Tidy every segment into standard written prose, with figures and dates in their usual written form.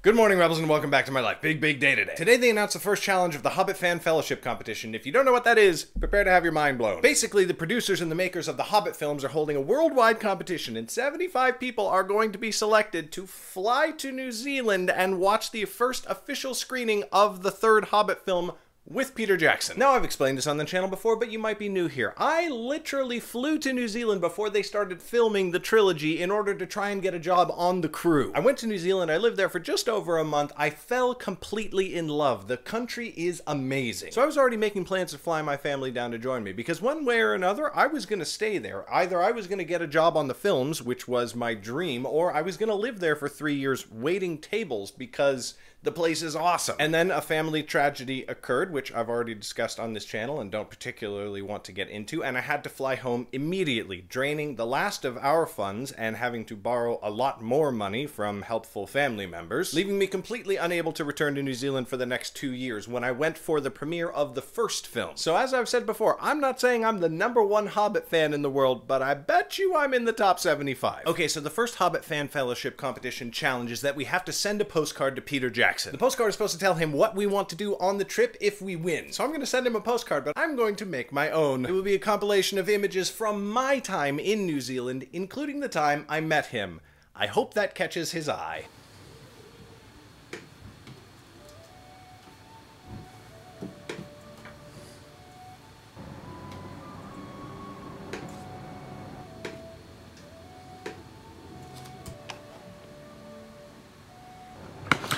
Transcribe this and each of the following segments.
Good morning, Rebels, and welcome back to my life. Big day today. Today they announced the first challenge of the Hobbit Fan Fellowship competition. If you don't know what that is, prepare to have your mind blown. Basically, the producers and the makers of the Hobbit films are holding a worldwide competition, and 75 people are going to be selected to fly to New Zealand and watch the first official screening of the third Hobbit film with Peter Jackson. Now, I've explained this on the channel before, but you might be new here. I literally flew to New Zealand before they started filming the trilogy in order to try and get a job on the crew. I went to New Zealand, I lived there for just over a month, I fell completely in love. The country is amazing. So I was already making plans to fly my family down to join me, because one way or another, I was gonna stay there. Either I was gonna get a job on the films, which was my dream, or I was gonna live there for 3 years waiting tables because the place is awesome. And then a family tragedy occurred, which I've already discussed on this channel and don't particularly want to get into, and I had to fly home immediately, draining the last of our funds and having to borrow a lot more money from helpful family members, leaving me completely unable to return to New Zealand for the next 2 years when I went for the premiere of the first film. So as I've said before, I'm not saying I'm the #1 Hobbit fan in the world, but I bet you I'm in the top 75. Okay, so the first Hobbit Fan Fellowship competition challenge is that we have to send a postcard to Peter Jackson. The postcard is supposed to tell him what we want to do on the trip if we win. So I'm going to send him a postcard, but I'm going to make my own. It will be a compilation of images from my time in New Zealand, including the time I met him. I hope that catches his eye.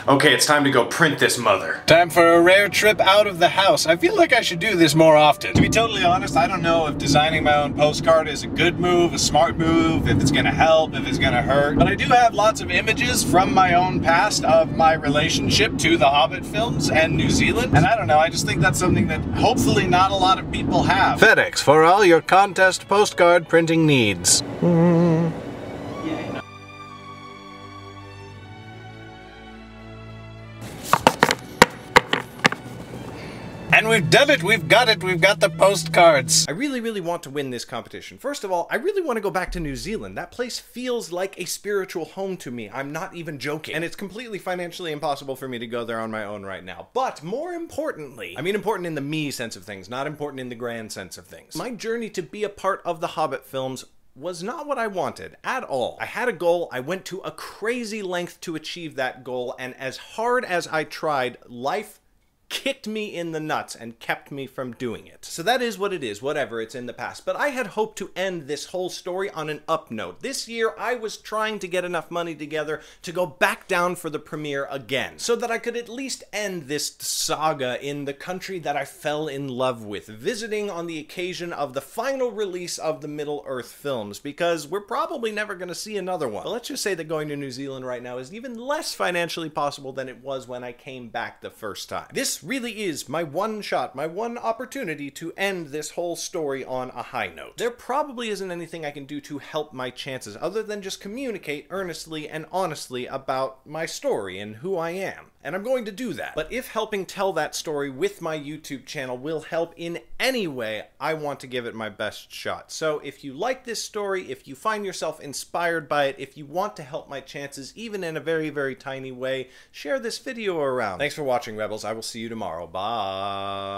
Okay, it's time to go print this mother. Time for a rare trip out of the house. I feel like I should do this more often. To be totally honest, I don't know if designing my own postcard is a good move, a smart move, if it's gonna help, if it's gonna hurt. But I do have lots of images from my own past of my relationship to the Hobbit films and New Zealand. And I don't know, I just think that's something that hopefully not a lot of people have. FedEx, for all your contest postcard printing needs. And we've done it! We've got it! We've got the postcards! I really want to win this competition. First of all, I really want to go back to New Zealand. That place feels like a spiritual home to me. I'm not even joking. And it's completely financially impossible for me to go there on my own right now. But more importantly, I mean important in the me sense of things, not important in the grand sense of things. My journey to be a part of the Hobbit films was not what I wanted at all. I had a goal, I went to a crazy length to achieve that goal, and as hard as I tried, life kicked me in the nuts and kept me from doing it. So that is what it is, whatever, it's in the past. But I had hoped to end this whole story on an up note. This year, I was trying to get enough money together to go back down for the premiere again, so that I could at least end this saga in the country that I fell in love with, visiting on the occasion of the final release of the Middle-earth films, because we're probably never going to see another one. But let's just say that going to New Zealand right now is even less financially possible than it was when I came back the first time. This really is my one shot, my one opportunity to end this whole story on a high note. There probably isn't anything I can do to help my chances other than just communicate earnestly and honestly about my story and who I am. And I'm going to do that. But if helping tell that story with my YouTube channel will help in any way, I want to give it my best shot. So if you like this story, if you find yourself inspired by it, if you want to help my chances even in a very tiny way, share this video around. Thanks for watching, Rebels. I will see you tomorrow. Bye.